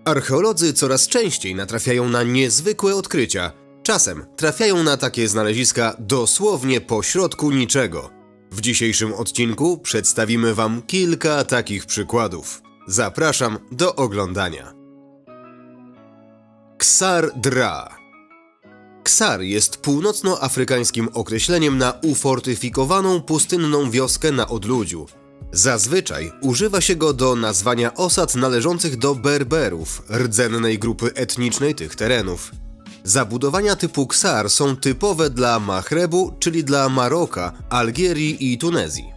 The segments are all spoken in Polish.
Archeolodzy coraz częściej natrafiają na niezwykłe odkrycia. Czasem trafiają na takie znaleziska dosłownie pośrodku niczego. W dzisiejszym odcinku przedstawimy Wam kilka takich przykładów. Zapraszam do oglądania. Ksar Dra. Ksar jest północnoafrykańskim określeniem na ufortyfikowaną pustynną wioskę na odludziu. Zazwyczaj używa się go do nazwania osad należących do Berberów, rdzennej grupy etnicznej tych terenów. Zabudowania typu ksar są typowe dla Mahrebu, czyli dla Maroka, Algierii i Tunezji.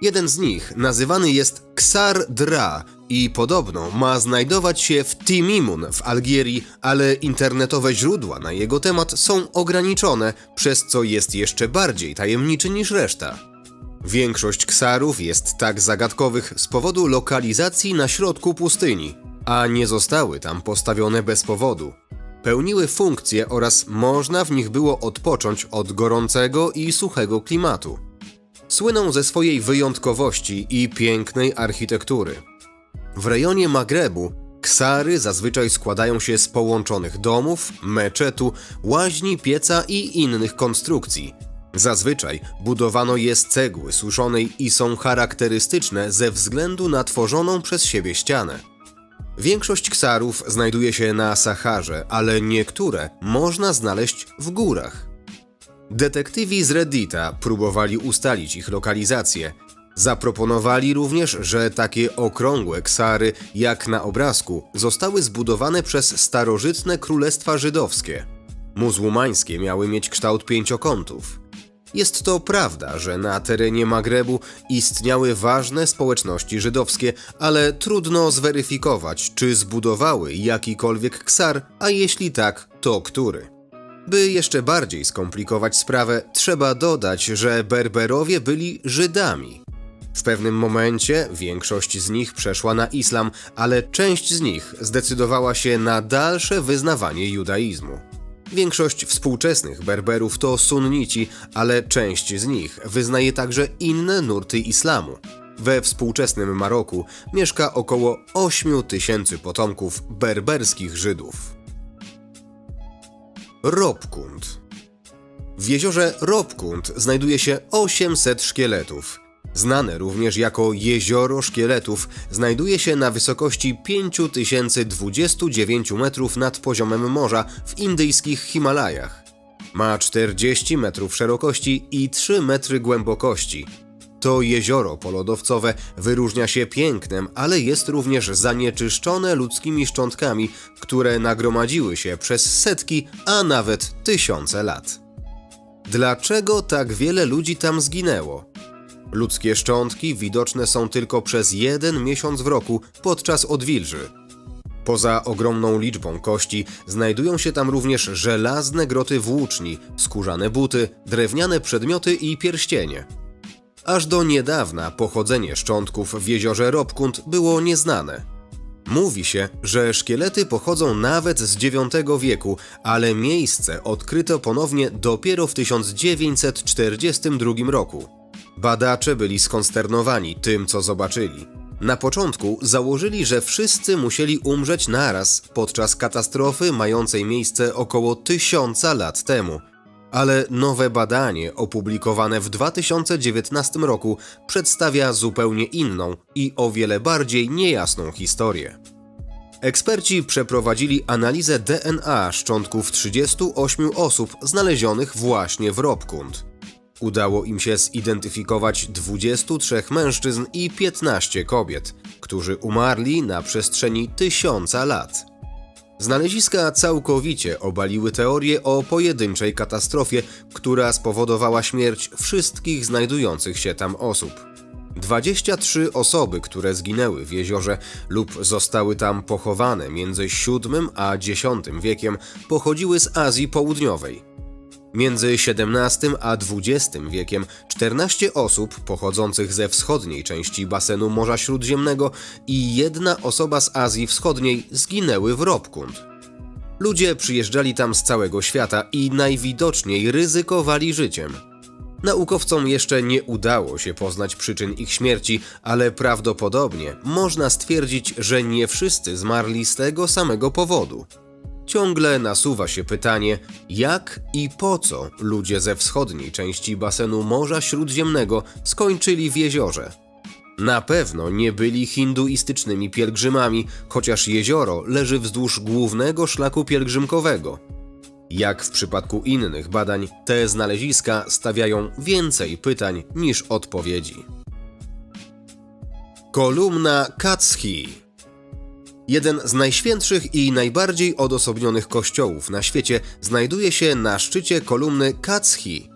Jeden z nich nazywany jest Ksar Dra i podobno ma znajdować się w Timimun w Algierii, ale internetowe źródła na jego temat są ograniczone, przez co jest jeszcze bardziej tajemniczy niż reszta. Większość ksarów jest tak zagadkowych z powodu lokalizacji na środku pustyni, a nie zostały tam postawione bez powodu. Pełniły funkcje oraz można w nich było odpocząć od gorącego i suchego klimatu. Słyną ze swojej wyjątkowości i pięknej architektury. W rejonie Magrebu ksary zazwyczaj składają się z połączonych domów, meczetu, łaźni, pieca i innych konstrukcji. Zazwyczaj budowano je z cegły suszonej i są charakterystyczne ze względu na tworzoną przez siebie ścianę. Większość ksarów znajduje się na Saharze, ale niektóre można znaleźć w górach. Detektywi z Reddita próbowali ustalić ich lokalizację. Zaproponowali również, że takie okrągłe ksary, jak na obrazku, zostały zbudowane przez starożytne królestwa żydowskie. Muzułmańskie miały mieć kształt pięciokątów. Jest to prawda, że na terenie Magrebu istniały ważne społeczności żydowskie, ale trudno zweryfikować, czy zbudowały jakikolwiek ksar, a jeśli tak, to który. By jeszcze bardziej skomplikować sprawę, trzeba dodać, że Berberowie byli Żydami. W pewnym momencie większość z nich przeszła na islam, ale część z nich zdecydowała się na dalsze wyznawanie judaizmu. Większość współczesnych Berberów to sunnici, ale część z nich wyznaje także inne nurty islamu. We współczesnym Maroku mieszka około 8000 potomków berberskich Żydów. Robkund. W jeziorze Robkund znajduje się 800 szkieletów. Znane również jako Jezioro Szkieletów, znajduje się na wysokości 5029 metrów nad poziomem morza w indyjskich Himalajach. Ma 40 metrów szerokości i 3 metry głębokości. To jezioro polodowcowe wyróżnia się pięknem, ale jest również zanieczyszczone ludzkimi szczątkami, które nagromadziły się przez setki, a nawet tysiące lat. Dlaczego tak wiele ludzi tam zginęło? Ludzkie szczątki widoczne są tylko przez 1 miesiąc w roku podczas odwilży. Poza ogromną liczbą kości znajdują się tam również żelazne groty włóczni, skórzane buty, drewniane przedmioty i pierścienie. Aż do niedawna pochodzenie szczątków w jeziorze Robkund było nieznane. Mówi się, że szkielety pochodzą nawet z IX wieku, ale miejsce odkryto ponownie dopiero w 1942 roku. Badacze byli skonsternowani tym, co zobaczyli. Na początku założyli, że wszyscy musieli umrzeć naraz podczas katastrofy mającej miejsce około 1000 lat temu. Ale nowe badanie opublikowane w 2019 roku przedstawia zupełnie inną i o wiele bardziej niejasną historię. Eksperci przeprowadzili analizę DNA szczątków 38 osób znalezionych właśnie w Robkund. Udało im się zidentyfikować 23 mężczyzn i 15 kobiet, którzy umarli na przestrzeni 1000 lat. Znaleziska całkowicie obaliły teorię o pojedynczej katastrofie, która spowodowała śmierć wszystkich znajdujących się tam osób. 23 osoby, które zginęły w jeziorze lub zostały tam pochowane między VII a X wiekiem, pochodziły z Azji Południowej. Między XVII a XX wiekiem 14 osób pochodzących ze wschodniej części basenu Morza Śródziemnego i 1 osoba z Azji Wschodniej zginęły w Robkund. Ludzie przyjeżdżali tam z całego świata i najwidoczniej ryzykowali życiem. Naukowcom jeszcze nie udało się poznać przyczyn ich śmierci, ale prawdopodobnie można stwierdzić, że nie wszyscy zmarli z tego samego powodu. Ciągle nasuwa się pytanie, jak i po co ludzie ze wschodniej części basenu Morza Śródziemnego skończyli w jeziorze. Na pewno nie byli hinduistycznymi pielgrzymami, chociaż jezioro leży wzdłuż głównego szlaku pielgrzymkowego. Jak w przypadku innych badań, te znaleziska stawiają więcej pytań niż odpowiedzi. Kolumna Katski. Jeden z najświętszych i najbardziej odosobnionych kościołów na świecie znajduje się na szczycie kolumny Katski.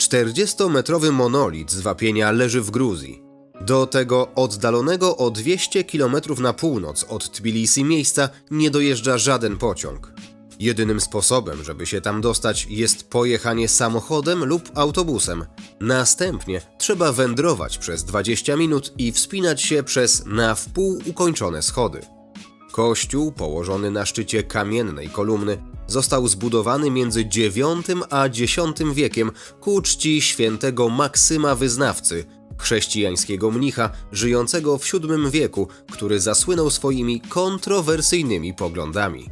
40-metrowy monolit z wapienia leży w Gruzji. Do tego oddalonego o 200 km na północ od Tbilisi miejsca nie dojeżdża żaden pociąg. Jedynym sposobem, żeby się tam dostać, jest pojechanie samochodem lub autobusem. Następnie trzeba wędrować przez 20 minut i wspinać się przez na wpół ukończone schody. Kościół, położony na szczycie kamiennej kolumny, został zbudowany między IX a X wiekiem ku czci świętego Maksyma Wyznawcy, chrześcijańskiego mnicha żyjącego w VII wieku, który zasłynął swoimi kontrowersyjnymi poglądami.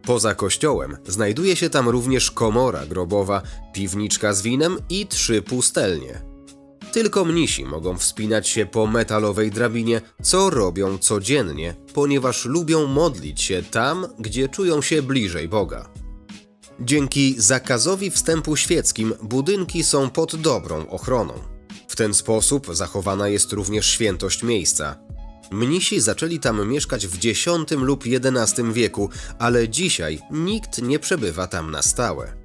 Poza kościołem znajduje się tam również komora grobowa, piwniczka z winem i 3 pustelnie. Tylko mnisi mogą wspinać się po metalowej drabinie, co robią codziennie, ponieważ lubią modlić się tam, gdzie czują się bliżej Boga. Dzięki zakazowi wstępu świeckim budynki są pod dobrą ochroną. W ten sposób zachowana jest również świętość miejsca. Mnisi zaczęli tam mieszkać w X lub XI wieku, ale dzisiaj nikt nie przebywa tam na stałe.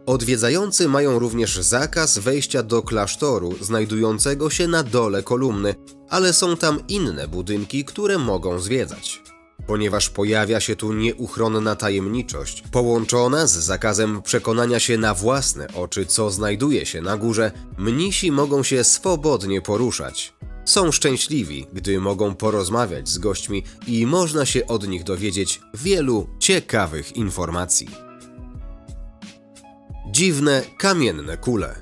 Odwiedzający mają również zakaz wejścia do klasztoru znajdującego się na dole kolumny, ale są tam inne budynki, które mogą zwiedzać. Ponieważ pojawia się tu nieuchronna tajemniczość, połączona z zakazem przekonania się na własne oczy, co znajduje się na górze, mnisi mogą się swobodnie poruszać. Są szczęśliwi, gdy mogą porozmawiać z gośćmi i można się od nich dowiedzieć wielu ciekawych informacji. Dziwne kamienne kule.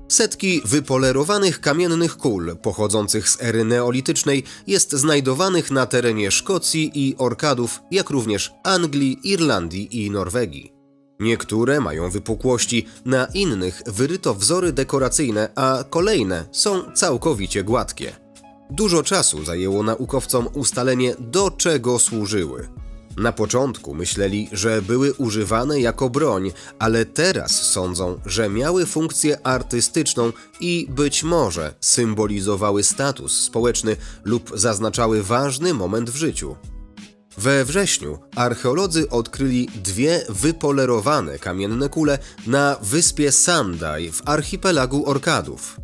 Setki wypolerowanych kamiennych kul pochodzących z ery neolitycznej jest znajdowanych na terenie Szkocji i Orkadów, jak również Anglii, Irlandii i Norwegii. Niektóre mają wypukłości, na innych wyryto wzory dekoracyjne, a kolejne są całkowicie gładkie. Dużo czasu zajęło naukowcom ustalenie, do czego służyły. Na początku myśleli, że były używane jako broń, ale teraz sądzą, że miały funkcję artystyczną i być może symbolizowały status społeczny lub zaznaczały ważny moment w życiu. We wrześniu archeolodzy odkryli 2 wypolerowane kamienne kule na wyspie Sandaj w archipelagu Orkadów.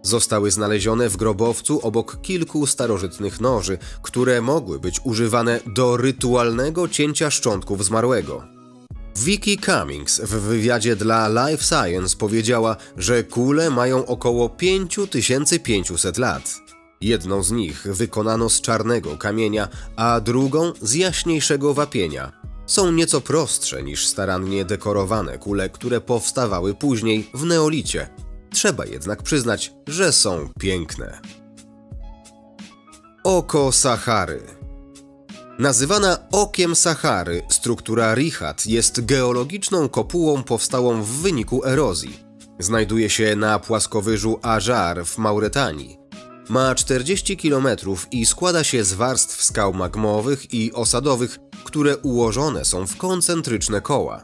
Zostały znalezione w grobowcu obok kilku starożytnych noży, które mogły być używane do rytualnego cięcia szczątków zmarłego. Vicky Cummings w wywiadzie dla Life Science powiedziała, że kule mają około 5500 lat. Jedną z nich wykonano z czarnego kamienia, a drugą z jaśniejszego wapienia. Są nieco prostsze niż starannie dekorowane kule, które powstawały później w neolicie. Trzeba jednak przyznać, że są piękne. Oko Sahary. Nazywana Okiem Sahary, struktura Richat jest geologiczną kopułą powstałą w wyniku erozji. Znajduje się na płaskowyżu Ażar w Mauretanii. Ma 40 km i składa się z warstw skał magmowych i osadowych, które ułożone są w koncentryczne koła.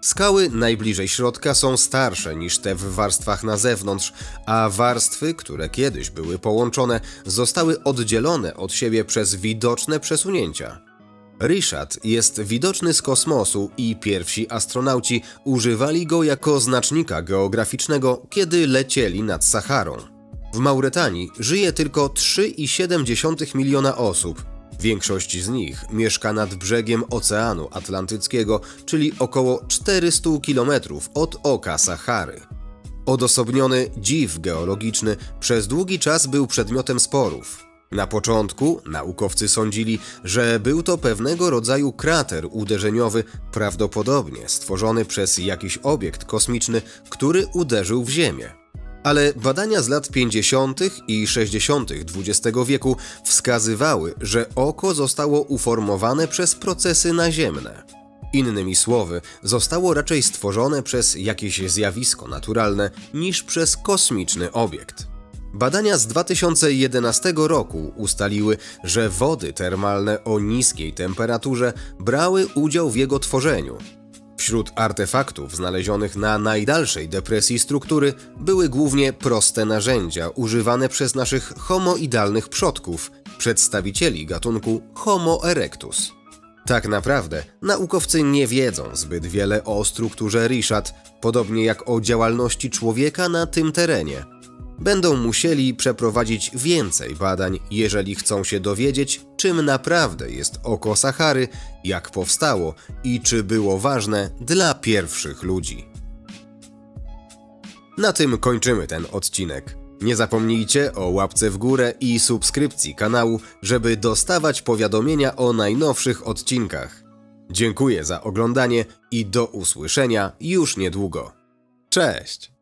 Skały najbliżej środka są starsze niż te w warstwach na zewnątrz, a warstwy, które kiedyś były połączone, zostały oddzielone od siebie przez widoczne przesunięcia. Richat jest widoczny z kosmosu i pierwsi astronauci używali go jako znacznika geograficznego, kiedy lecieli nad Saharą. W Mauretanii żyje tylko 3,7 miliona osób. Większość z nich mieszka nad brzegiem Oceanu Atlantyckiego, czyli około 400 km od oka Sahary. Odosobniony dziw geologiczny przez długi czas był przedmiotem sporów. Na początku naukowcy sądzili, że był to pewnego rodzaju krater uderzeniowy, prawdopodobnie stworzony przez jakiś obiekt kosmiczny, który uderzył w Ziemię. Ale badania z lat 50. i 60. XX wieku wskazywały, że oko zostało uformowane przez procesy naziemne. Innymi słowy, zostało raczej stworzone przez jakieś zjawisko naturalne niż przez kosmiczny obiekt. Badania z 2011 roku ustaliły, że wody termalne o niskiej temperaturze brały udział w jego tworzeniu. Wśród artefaktów znalezionych na najdalszej depresji struktury były głównie proste narzędzia używane przez naszych homoidalnych przodków, przedstawicieli gatunku Homo erectus. Tak naprawdę naukowcy nie wiedzą zbyt wiele o strukturze Richat, podobnie jak o działalności człowieka na tym terenie. Będą musieli przeprowadzić więcej badań, jeżeli chcą się dowiedzieć, czym naprawdę jest oko Sahary, jak powstało i czy było ważne dla pierwszych ludzi. Na tym kończymy ten odcinek. Nie zapomnijcie o łapce w górę i subskrypcji kanału, żeby dostawać powiadomienia o najnowszych odcinkach. Dziękuję za oglądanie i do usłyszenia już niedługo. Cześć!